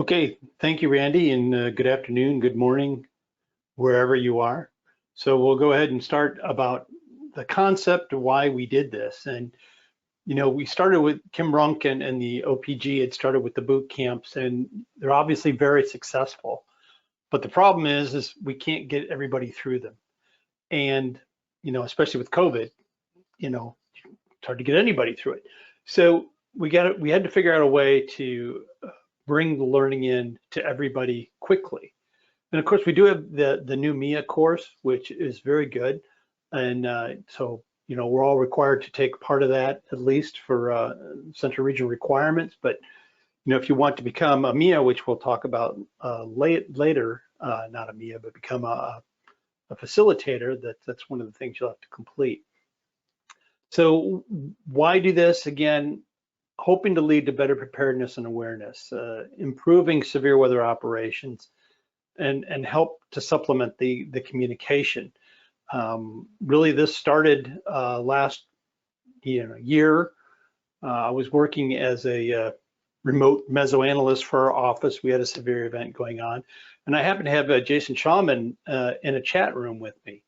Okay, thank you, Randy, and good afternoon, good morning, wherever you are. So we'll go ahead and start about the concept of why we did this. And, we started with Kim Runk and the OPG had started with the boot camps, and they're obviously very successful. But the problem is we can't get everybody through them. And, especially with COVID, it's hard to get anybody through it. So we had to figure out a way to bring the learning in to everybody quickly. And of course, we do have the new MIA course, which is very good. And so, we're all required to take part of that, at least for Central Region requirements. But, if you want to become a MIA, which we'll talk about later, not a MIA, but become a facilitator, that's one of the things you'll have to complete. So why do this? Again, hoping to lead to better preparedness and awareness, improving severe weather operations, and help to supplement the communication. Really, this started last year. I was working as a remote mesoanalyst for our office. We had a severe event going on, and I happened to have Jason Schauman in a chat room with me,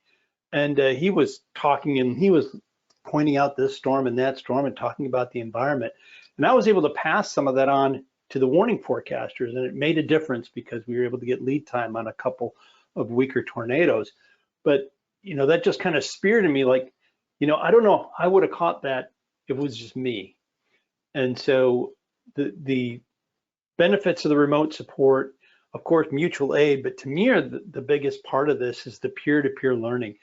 and he was talking and he was pointing out this storm and that storm and talking about the environment. And I was able to pass some of that on to the warning forecasters, and it made a difference because we were able to get lead time on a couple of weaker tornadoes. But, that just kind of speared in me like, I don't know, I would have caught that if it was just me. And so the benefits of the remote support, of course, mutual aid, but to me, the biggest part of this is the peer-to-peer learning.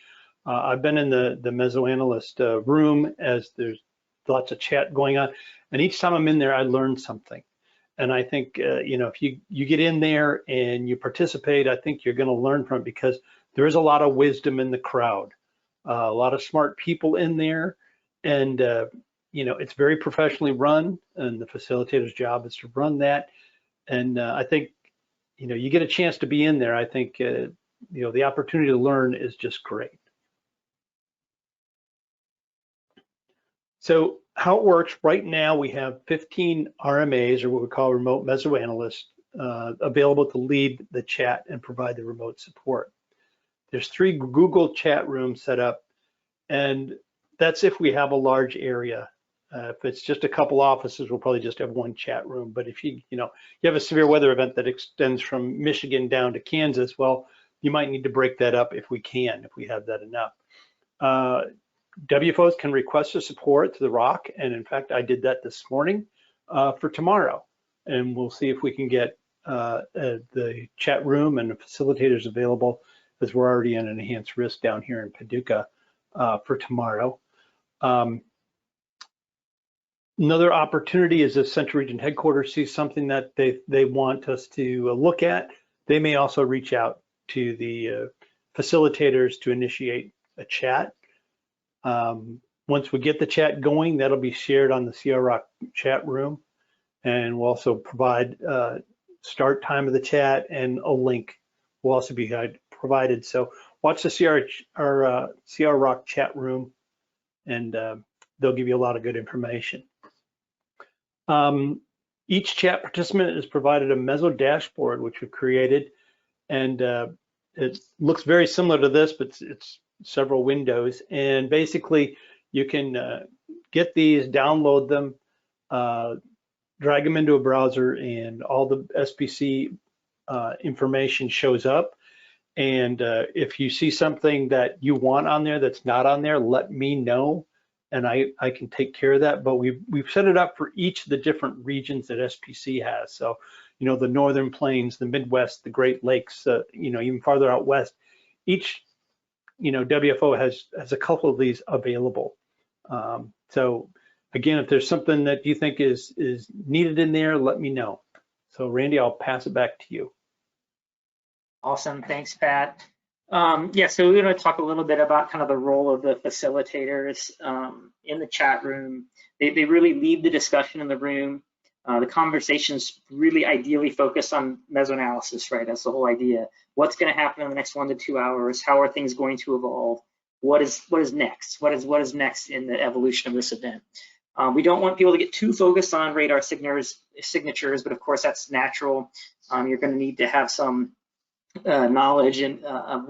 I've been in the mesoanalyst room as there's lots of chat going on. And each time I'm in there, I learn something. And I think, if you get in there and you participate, I think you're going to learn from it because there is a lot of wisdom in the crowd, a lot of smart people in there. And, it's very professionally run, and the facilitator's job is to run that. And I think, you get a chance to be in there. I think, the opportunity to learn is just great. So how it works right now, we have 15 RMAs, or what we call remote mesoanalysts, available to lead the chat and provide the remote support. There's 3 Google chat rooms set up, and that's if we have a large area. If it's just a couple offices, we'll probably just have 1 chat room. But if you have a severe weather event that extends from Michigan down to Kansas, well, you might need to break that up if we have that enough. WFOs can request a support to the ROC, and in fact, I did that this morning for tomorrow, and we'll see if we can get the chat room and the facilitators available, as we're already in an enhanced risk down here in Paducah for tomorrow. Another opportunity is if Central Region Headquarters sees something that they want us to look at, they may also reach out to the facilitators to initiate a chat. Once we get the chat going, that'll be shared on the CRROC chat room, and we'll also provide start time of the chat, and a link will also be provided. So watch the CRROC chat room, and they'll give you a lot of good information. Each chat participant is provided a Meso dashboard, which we've created, and it looks very similar to this, but it's several windows, and basically you can get these, download them, drag them into a browser, and all the SPC information shows up. And if you see something that you want on there that's not on there, let me know, and I can take care of that. But we've set it up for each of the different regions that SPC has. So, the Northern Plains, the Midwest, the Great Lakes, even farther out west, each WFO has a couple of these available. So again, if there's something that you think is needed in there, let me know. So Randy, I'll pass it back to you. Awesome, thanks, Pat. Yeah, so we're going to talk a little bit about kind of the role of the facilitators in the chat room. They really lead the discussion in the room. The conversations really ideally focus on mesoanalysis, right? That's the whole idea. What's going to happen in the next 1 to 2 hours? How are things going to evolve? What is next? What is next in the evolution of this event? We don't want people to get too focused on radar signatures, but of course that's natural. You're going to need to have some knowledge and of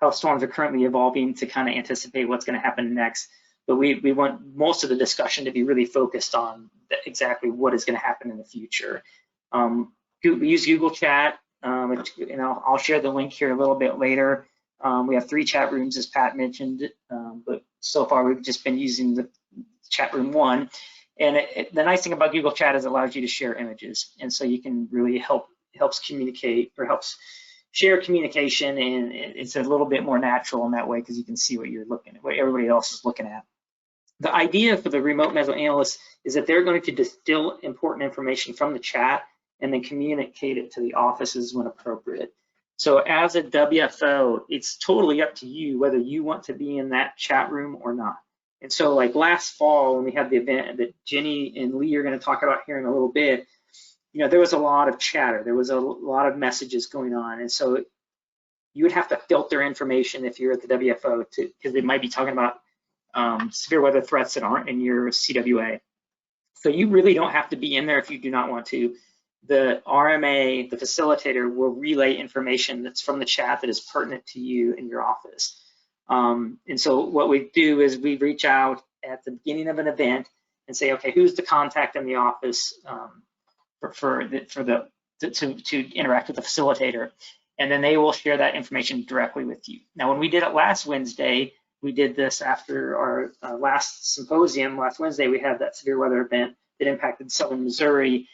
how storms are currently evolving to kind of anticipate what's going to happen next. But we want most of the discussion to be really focused on exactly what is going to happen in the future. We use Google Chat, which, I'll share the link here a little bit later. We have 3 chat rooms, as Pat mentioned, but so far we've just been using the chat room 1. And the nice thing about Google Chat is it allows you to share images, and so you can really helps communicate or helps share communication, and it's a little bit more natural in that way because you can see what you're looking at, what everybody else is looking at. The idea for the remote mesoanalyst is that they're going to distill important information from the chat and then communicate it to the offices when appropriate. So as a WFO, it's totally up to you whether you want to be in that chat room or not. And so like last fall when we had the event that Jenni and Lee are going to talk about here in a little bit, there was a lot of chatter. There was a lot of messages going on. And so you would have to filter information if you're at the WFO because they might be talking about severe weather threats that aren't in your CWA. So you really don't have to be in there if you do not want to. The RMA, the facilitator, will relay information that's from the chat that is pertinent to you in your office. And so what we do is we reach out at the beginning of an event and say, okay, who's the contact in the office to interact with the facilitator, and then they will share that information directly with you. Now, when we did it last Wednesday, we did this after our last symposium. Last Wednesday, we had that severe weather event that impacted southern Missouri,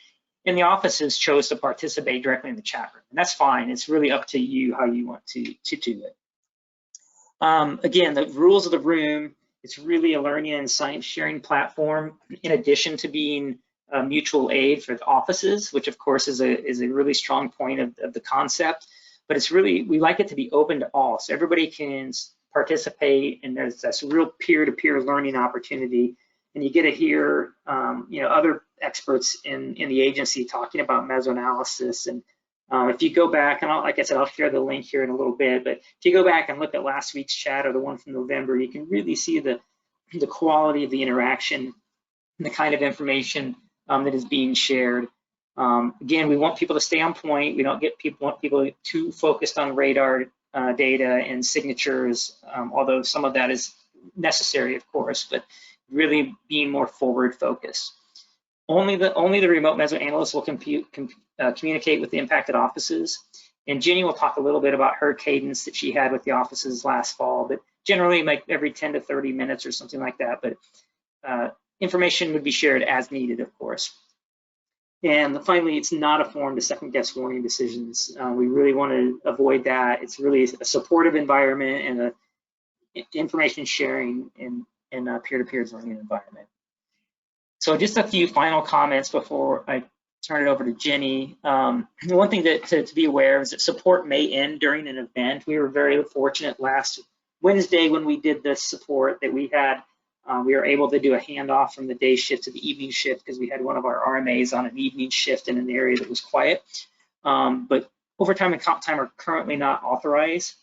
and the offices chose to participate directly in the chat room. And that's fine. It's really up to you how you want to do it. Again, the rules of the room, it's really a learning and science sharing platform, in addition to being mutual aid for the offices, which of course is a really strong point of the concept. But it's really, we like it to be open to all, so everybody can participate, and there's this real peer-to-peer learning opportunity. And you get to hear other experts in the agency talking about mesoanalysis. And if you go back, and like I said, I'll share the link here in a little bit, but if you go back and look at last week's chat or the one from November, you can really see the quality of the interaction and the kind of information that is being shared. Again, we want people to stay on point. We don't want people too focused on radar data and signatures, although some of that is necessary, of course, but really being more forward focused. Only the remote mesoanalyst will communicate with the impacted offices. And Jenni will talk a little bit about her cadence that she had with the offices last fall, but generally like every 10 to 30 minutes or something like that. But information would be shared as needed, of course. And finally, it's not a forum to second guess warning decisions. We really want to avoid that. It's really a supportive environment and a information sharing in a peer-to-peer learning environment. So just a few final comments before I turn it over to Jenni. The one thing to be aware of is that support may end during an event. We were very fortunate last Wednesday when we did this support that we were able to do a handoff from the day shift to the evening shift because we had one of our RMAs on an evening shift in an area that was quiet. But overtime and comp time are currently not authorized.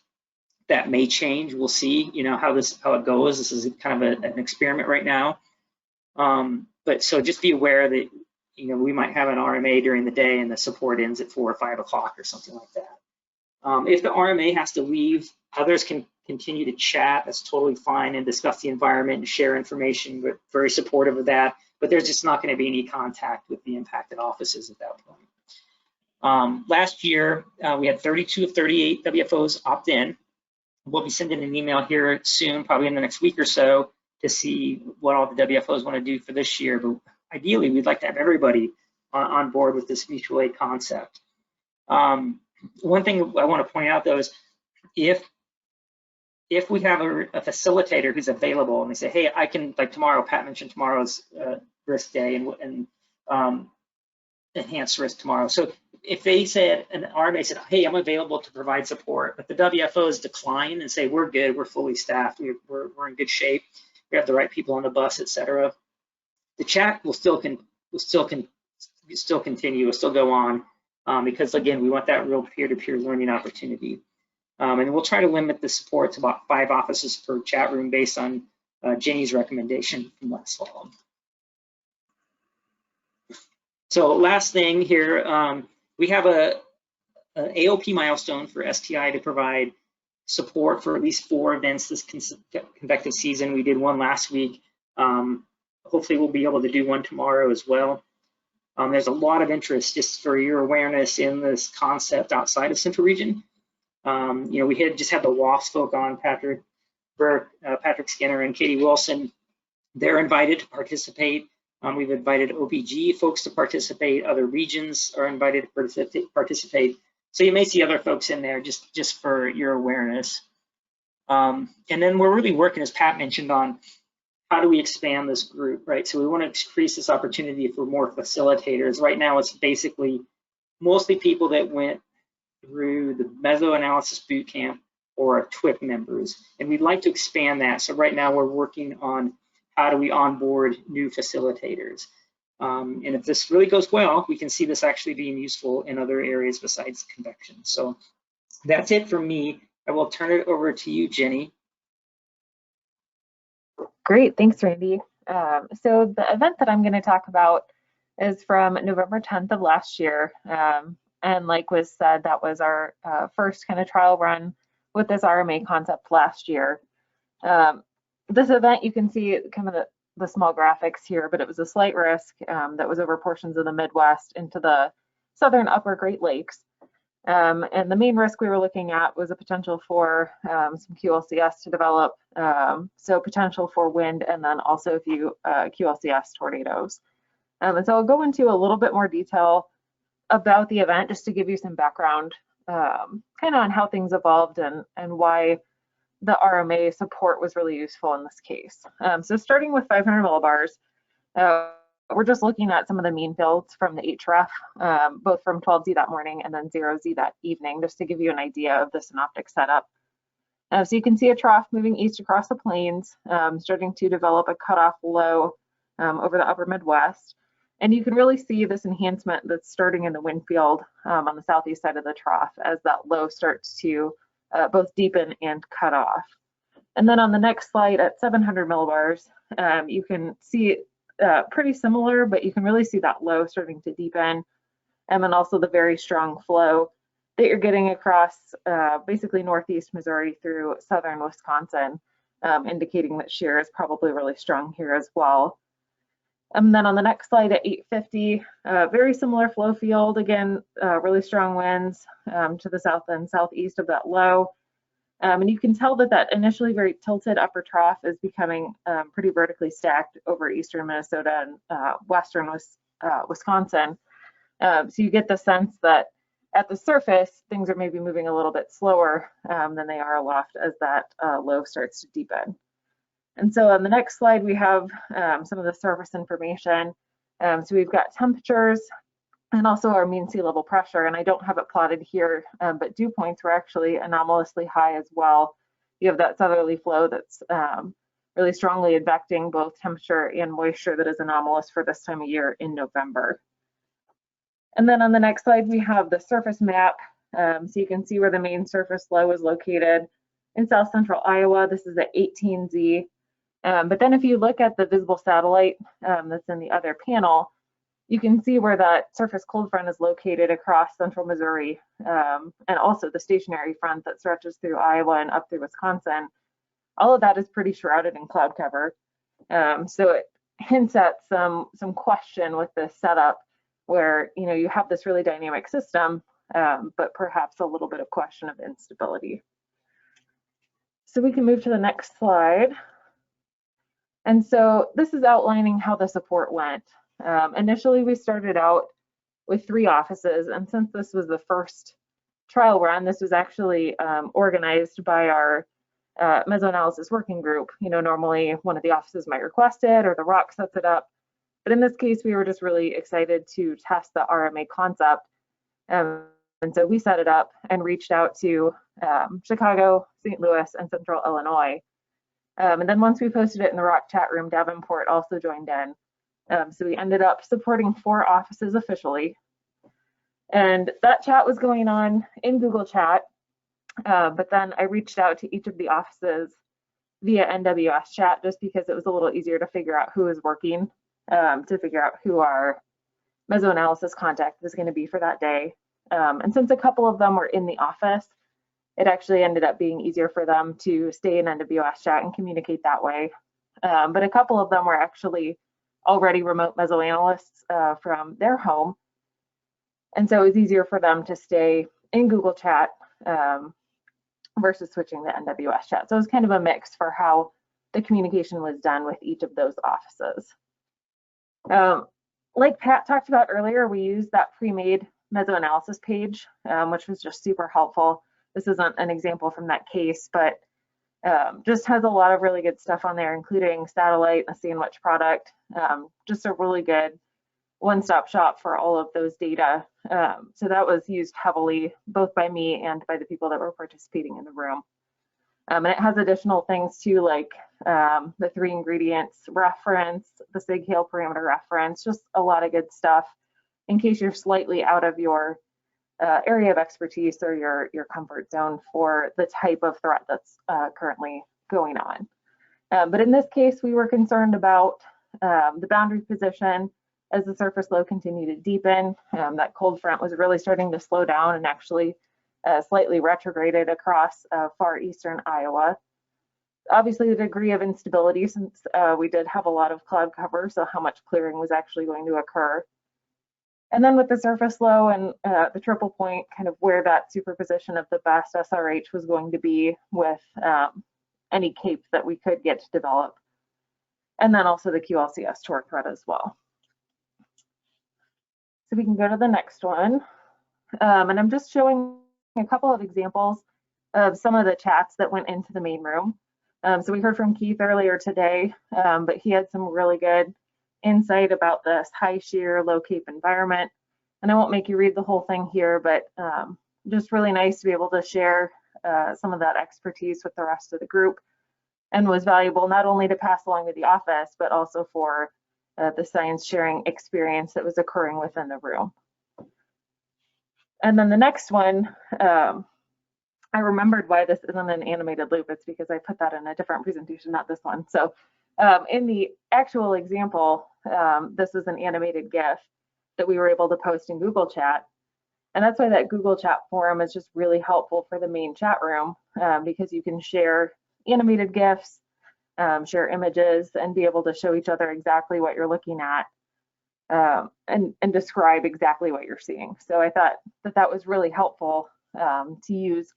That may change. We'll see, how it goes. This is kind of an experiment right now. But so just be aware that, we might have an RMA during the day and the support ends at 4 or 5 o'clock or something like that. If the RMA has to leave, others can continue to chat. That's totally fine, and discuss the environment and share information. We're very supportive of that, but there's just not going to be any contact with the impacted offices at that point. Last year, we had 32 of 38 WFOs opt in. We'll be sending an email here soon, probably in the next week or so, to see what all the WFOs want to do for this year. But ideally, we'd like to have everybody on board with this mutual aid concept. One thing I want to point out, though, is if we have a facilitator who's available and they say, hey, I can, like tomorrow, Pat mentioned tomorrow's risk day and enhanced risk tomorrow. So if they said, an RMA said, hey, I'm available to provide support, but the WFOs decline and say, we're good, we're fully staffed, we're in good shape, we have the right people on the bus, etc., the chat will still continue, will still go on, because again, we want that real peer-to-peer learning opportunity. And we'll try to limit the support to about 5 offices per chat room based on Jenni's recommendation from last fall. So last thing here, we have an AOP milestone for STI to provide support for at least 4 events this convective season. We did one last week. Hopefully we'll be able to do one tomorrow as well. There's a lot of interest, just for your awareness, in this concept outside of Central Region. We had just had the WAFS folk on, Patrick Burke, Patrick Skinner, and Katie Wilson. They're invited to participate. We've invited OPG folks to participate. Other regions are invited to participate. So you may see other folks in there, just for your awareness. And then we're really working, as Pat mentioned, on how do we expand this group, right? So we want to increase this opportunity for more facilitators. Right now, it's basically mostly people that went through the Mesoanalysis Bootcamp or TWIP members, and we'd like to expand that. So right now, we're working on how do we onboard new facilitators. And if this really goes well, we can see this actually being useful in other areas besides convection. So that's it for me. I will turn it over to you, Jenny. Great, thanks, Randy. So the event that I'm going to talk about is from November 10th of last year. And like was said, that was our first kind of trial run with this RMA concept last year. This event, you can see kind of the small graphics here, but it was a slight risk that was over portions of the Midwest into the southern upper Great Lakes. And the main risk we were looking at was a potential for some QLCS to develop, so potential for wind, and then also a few QLCS tornadoes. And so I'll go into a little bit more detail about the event just to give you some background kind of on how things evolved and why the RMA support was really useful in this case. So starting with 500 millibars, we're just looking at some of the mean fields from the HREF, both from 12Z that morning and then 0Z that evening, just to give you an idea of the synoptic setup. So you can see a trough moving east across the plains, starting to develop a cutoff low over the upper Midwest. And you can really see this enhancement that's starting in the wind field on the southeast side of the trough as that low starts to both deepen and cut off. And then on the next slide at 700 millibars, you can see pretty similar, but you can really see that low starting to deepen, and then also the very strong flow that you're getting across basically northeast Missouri through southern Wisconsin, indicating that shear is probably really strong here as well. And then on the next slide at 850, very similar flow field, again, really strong winds to the south and southeast of that low. And you can tell that that initially very tilted upper trough is becoming pretty vertically stacked over eastern Minnesota and western Wisconsin. So you get the sense that at the surface, things are maybe moving a little bit slower than they are aloft as that low starts to deepen. And so on the next slide, we have some of the surface information. So we've got temperatures and also our mean sea level pressure. And I don't have it plotted here, but dew points were actually anomalously high as well. You have that southerly flow that's really strongly advecting both temperature and moisture that is anomalous for this time of year in November. And then on the next slide, we have the surface map. So you can see where the main surface low is located in south central Iowa. This is at 18Z. But then if you look at the visible satellite that's in the other panel, you can see where that surface cold front is located across central Missouri, and also the stationary front that stretches through Iowa and up through Wisconsin. All of that is pretty shrouded in cloud cover. So it hints at some question with this setup where you have this really dynamic system, but perhaps a little bit of question of instability. So we can move to the next slide. And so this is outlining how the support went. Initially, we started out with 3 offices, and since this was the first trial run, this was actually organized by our mesoanalysis working group. Normally one of the offices might request it or the ROC sets it up, but in this case, we were just really excited to test the RMA concept. And so we set it up and reached out to Chicago, St. Louis, and Central Illinois. And then once we posted it in the ROC chat room, Davenport also joined in. So we ended up supporting 4 offices officially. And that chat was going on in Google Chat, but then I reached out to each of the offices via NWS chat just because it was a little easier to figure out who is working, to figure out who our mesoanalysis contact was going to be for that day. And since a couple of them were in the office, it actually ended up being easier for them to stay in NWS chat and communicate that way. But a couple of them were actually already remote mesoanalysts from their home. And so it was easier for them to stay in Google Chat versus switching to NWS chat. So it was kind of a mix for how the communication was done with each of those offices. Like Pat talked about earlier, we used that pre-made mesoanalysis page, which was just super helpful. This isn't an example from that case, but just has a lot of really good stuff on there, including satellite, a sandwich product, just a really good one-stop shop for all of those data. So that was used heavily, both by me and by the people that were participating in the room. And it has additional things too, like the 3 ingredients reference, the sig hail parameter reference, just a lot of good stuff in case you're slightly out of your area of expertise or your comfort zone for the type of threat that's currently going on. But in this case, we were concerned about the boundary position as the surface low continued to deepen. That cold front was really starting to slow down and actually slightly retrograded across far eastern Iowa. Obviously, the degree of instability, since we did have a lot of cloud cover, so how much clearing was actually going to occur. And then with the surface low and the triple point, kind of where that superposition of the best SRH was going to be with any cape that we could get to develop. And then also the QLCS torque threat as well. So we can go to the next one. And I'm just showing a couple of examples of some of the chats that went into the main room. So we heard from Keith earlier today, but he had some really good insight about this high shear, low cape environment. And I won't make you read the whole thing here, but just really nice to be able to share some of that expertise with the rest of the group, and was valuable not only to pass along to the office, but also for the science sharing experience that was occurring within the room. And then the next one, I remembered why this isn't an animated loop. It's because I put that in a different presentation, not this one. So in the actual example, this is an animated GIF that we were able to post in Google Chat. And that's why that Google Chat forum is just really helpful for the main chat room, because you can share animated GIFs, share images, and be able to show each other exactly what you're looking at, and describe exactly what you're seeing. So I thought that that was really helpful to use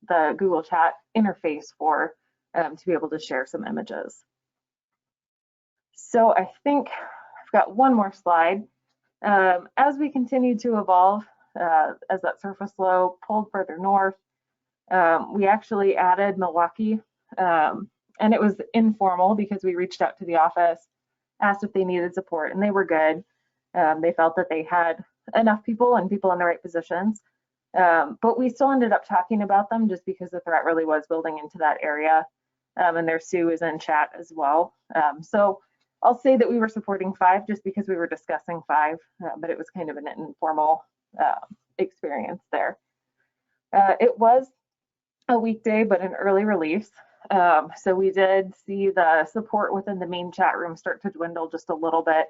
the Google Chat interface for, to be able to share some images. So I think I've got one more slide. As we continue to evolve, as that surface low pulled further north, we actually added Milwaukee, and it was informal because we reached out to the office, asked if they needed support, and they were good. They felt that they had enough people and people in the right positions, but we still ended up talking about them just because the threat really was building into that area, and their Sue is in chat as well. So I'll say that we were supporting 5 just because we were discussing 5, but it was kind of an informal experience there. It was a weekday, but an early release. So we did see the support within the main chat room start to dwindle just a little bit.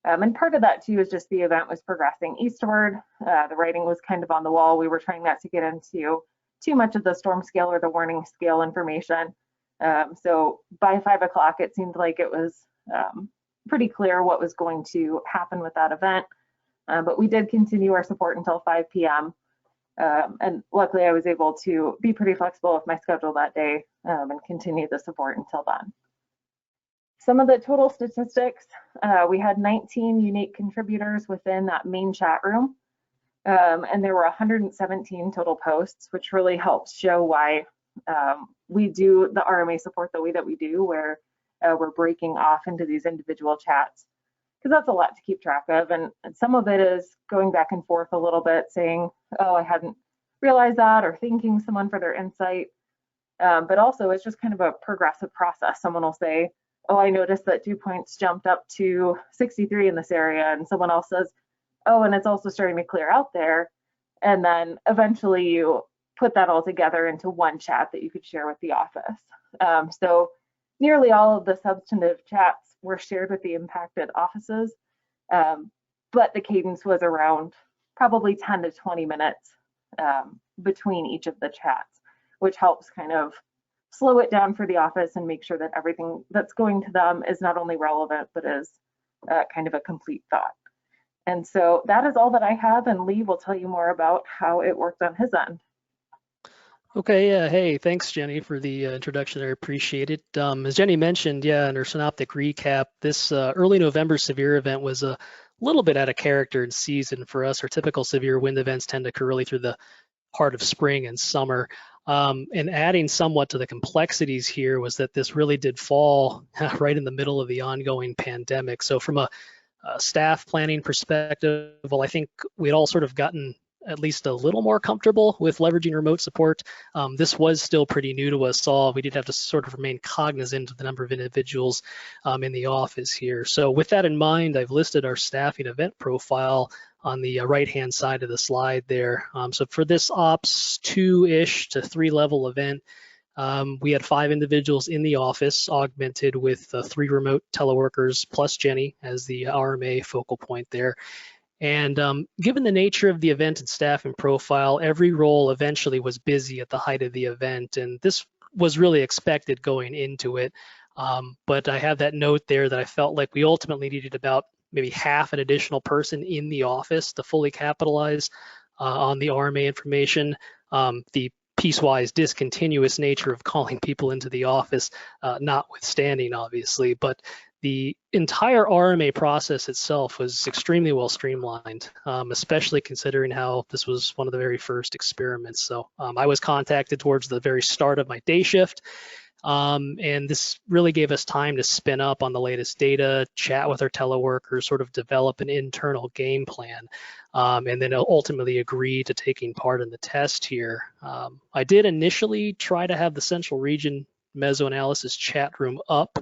And part of that too is just the event was progressing eastward. The writing was kind of on the wall. We were trying not to get into too much of the storm scale or the warning scale information. So by 5 o'clock, it seemed like it was pretty clear what was going to happen with that event. But we did continue our support until 5 p.m. And luckily I was able to be pretty flexible with my schedule that day and continue the support until then. Some of the total statistics, we had 19 unique contributors within that main chat room, and there were 117 total posts, which really helps show why we do the RMA support the way that we do, where we're breaking off into these individual chats, because that's a lot to keep track of. And some of it is going back and forth a little bit, saying, oh, I hadn't realized that, or thanking someone for their insight. But also it's just kind of a progressive process. Someone will say, oh, I noticed that dew points jumped up to 63 in this area. And someone else says, oh, and it's also starting to clear out there. And then eventually you put that all together into one chat that you could share with the office. So nearly all of the substantive chats were shared with the impacted offices. but the cadence was around probably 10 to 20 minutes between each of the chats, which helps kind of slow it down for the office and make sure that everything that's going to them is not only relevant, but is kind of a complete thought. And so that is all that I have, and Lee will tell you more about how it worked on his end. Okay, yeah, hey, thanks, Jenny, for the introduction. I appreciate it. As Jenny mentioned, yeah, in her synoptic recap, this early November severe event was a little bit out of character in season for us. Our typical severe wind events tend to occur really through the heart of spring and summer. And adding somewhat to the complexities here was that this really did fall right in the middle of the ongoing pandemic. So from a staff planning perspective, well, I think we'd all sort of gotten at least a little more comfortable with leveraging remote support. This was still pretty new to us all. We did have to sort of remain cognizant of the number of individuals in the office here. So with that in mind, I've listed our staffing event profile on the right-hand side of the slide there. So for this Ops 2-ish to 3-level event, we had 5 individuals in the office, augmented with 3 remote teleworkers plus Jenny as the RMA focal point there. And given the nature of the event and staffing profile, every role eventually was busy at the height of the event, and this was really expected going into it. But I have that note there that I felt like we ultimately needed about maybe half an additional person in the office to fully capitalize on the RMA information. The piecewise discontinuous nature of calling people into the office notwithstanding, obviously, but the entire RMA process itself was extremely well streamlined, especially considering how this was one of the very first experiments. So I was contacted towards the very start of my day shift, and this really gave us time to spin up on the latest data, chat with our teleworkers, sort of develop an internal game plan, and then ultimately agree to taking part in the test here. I did initially try to have the Central Region Mesoanalysis chat room up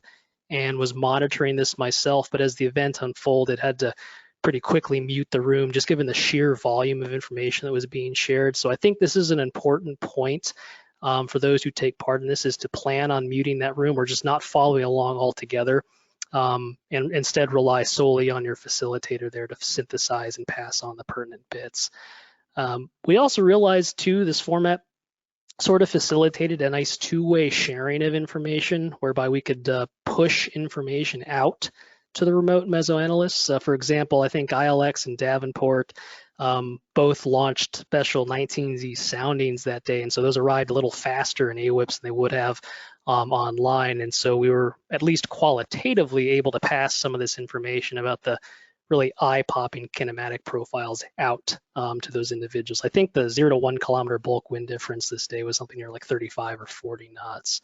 and was monitoring this myself, but as the event unfolded, had to pretty quickly mute the room, just given the sheer volume of information that was being shared. So I think this is an important point for those who take part in this, is to plan on muting that room or just not following along altogether, and instead rely solely on your facilitator there to synthesize and pass on the pertinent bits. We also realized too, this format sort of facilitated a nice two-way sharing of information, whereby we could push information out to the remote mesoanalysts. For example, I think ILX and Davenport both launched special 19Z soundings that day, and so those arrived a little faster in AWIPS than they would have online. And so we were at least qualitatively able to pass some of this information about the really eye-popping kinematic profiles out to those individuals. I think the 0 to 1 kilometer bulk wind difference this day was something near like 35 or 40 knots.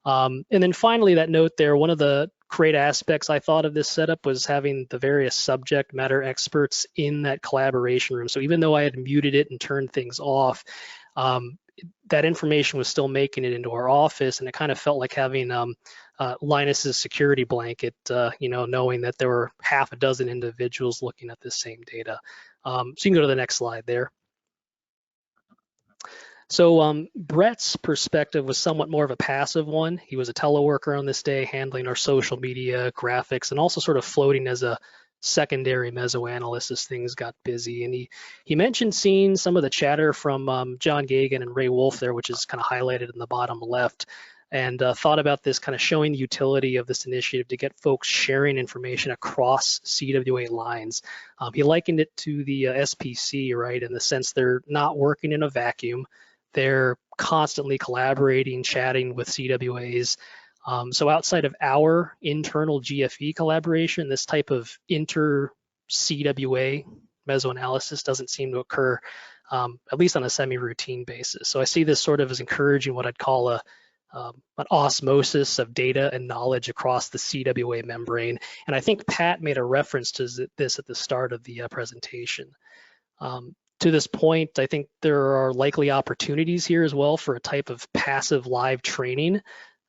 And then finally, that note there, one of the great aspects I thought of this setup was having the various subject matter experts in that collaboration room. So even though I had muted it and turned things off, that information was still making it into our office, and it kind of felt like having Linus's security blanket, knowing that there were half a dozen individuals looking at this same data. So you can go to the next slide there. So Brett's perspective was somewhat more of a passive one. He was a teleworker on this day, handling our social media, graphics, and also sort of floating as a secondary mesoanalyst as things got busy. And he mentioned seeing some of the chatter from John Gagan and Ray Wolf there, which is kind of highlighted in the bottom left, and thought about this kind of showing the utility of this initiative to get folks sharing information across CWA lines. He likened it to the SPC, right, in the sense they're not working in a vacuum. They're constantly collaborating, chatting with CWAs. So outside of our internal GFE collaboration, this type of inter-CWA mesoanalysis doesn't seem to occur, at least on a semi-routine basis. So I see this sort of as encouraging what I'd call an osmosis of data and knowledge across the CWA membrane. And I think Pat made a reference to this at the start of the presentation. To this point, I think there are likely opportunities here as well for a type of passive live training,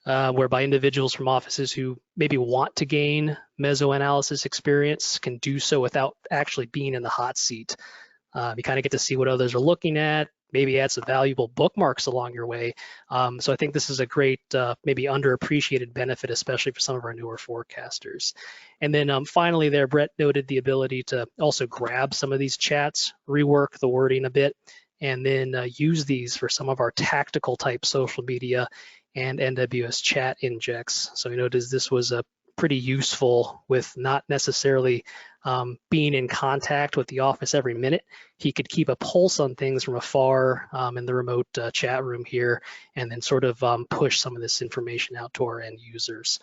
whereby individuals from offices who maybe want to gain mesoanalysis experience can do so without actually being in the hot seat. You kind of get to see what others are looking at, maybe add some valuable bookmarks along your way. So I think this is a great, maybe underappreciated benefit, especially for some of our newer forecasters. And then finally there, Brett noted the ability to also grab some of these chats, rework the wording a bit, and then use these for some of our tactical type social media and NWS chat injects. So we noticed this was a pretty useful with not necessarily being in contact with the office every minute. He could keep a pulse on things from afar in the remote chat room here, and then sort of push some of this information out to our end users.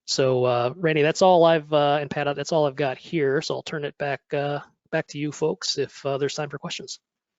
So Randy, that's all and Pat, that's all I've got here. So I'll turn it back to you folks if there's time for questions.